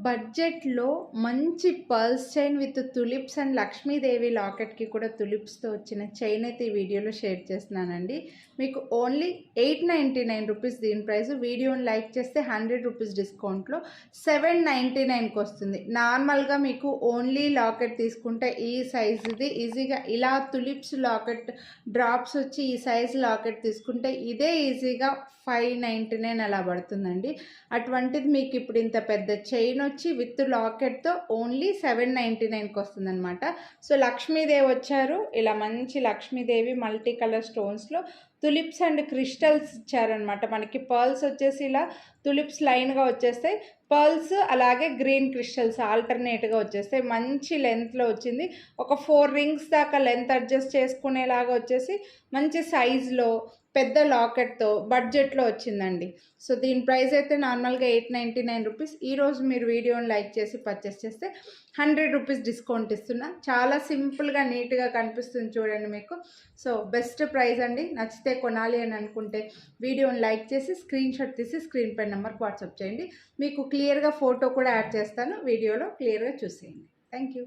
బడ్జెట్‌లో మంచి pearls chain with tulips and Lakshmidevi లాకెట్‌కి కూడా తులిప్స్‌తో వచ్చిన చైన్ అయితే ఈ వీడియోలో షేర్ చేస్తున్నానండి. మీకు ఓన్లీ ₹899 దీని ప్రైస్. వీడియోని లైక్ చేస్తే ₹100 డిస్కౌంట్‌లో 799కి వస్తుంది. నార్మల్‌గా మీకు ఓన్లీ లాకెట్ తీసుకుంటే ఈ సైజుది ఈజీగా ఇలా తులిప్స్ లాకెట్ డ్రాప్స్ వచ్చి ఈ సైజ్ లాకెట్ తీసుకుంటే ఇదే ఈజీగా 599 అలా పడుతుందండి. అటువంటిది మీకు ఇప్పుడు ఇంత పెద్ద చైన్ వచ్చి విత్ లాకెట్తో ఓన్లీ 799కి వస్తుందన్నమాట. సో లక్ష్మీదేవి వచ్చారు, ఇలా మంచి లక్ష్మీదేవి మల్టీ కలర్ స్టోన్స్లో తులిప్స్ అండ్ క్రిస్టల్స్ ఇచ్చారనమాట. మనకి పర్ల్స్ వచ్చేసి ఇలా తులిప్స్ లైన్గా వచ్చేస్తాయి, పర్ల్స్ అలాగే గ్రీన్ క్రిస్టల్స్ ఆల్టర్నేట్గా వచ్చేస్తాయి. మంచి లెంత్లో వచ్చింది, ఒక 4 రింగ్స్ దాకా లెంత్ అడ్జస్ట్ చేసుకునేలాగా వచ్చేసి మంచి సైజులో పెద్ద లాకెట్తో బడ్జెట్లో వచ్చిందండి. సో దీని ప్రైస్ అయితే నార్మల్గా ₹899. ఈరోజు మీరు వీడియోని లైక్ చేసి పర్చేస్ చేస్తే ₹100 డిస్కౌంట్ ఇస్తున్నా. చాలా సింపుల్గా నీట్గా కనిపిస్తుంది చూడండి మీకు. సో బెస్ట్ ప్రైస్ అండి. నచ్చితే కొనాలి అని అనుకుంటే వీడియోని లైక్ చేసి స్క్రీన్ షాట్ తీసి స్క్రీన్ పై నెంబర్కి వాట్సాప్ చేయండి. మీకు క్లియర్గా ఫోటో కూడా యాడ్ చేస్తాను, వీడియోలో క్లియర్గా చూసేయండి. Thank you.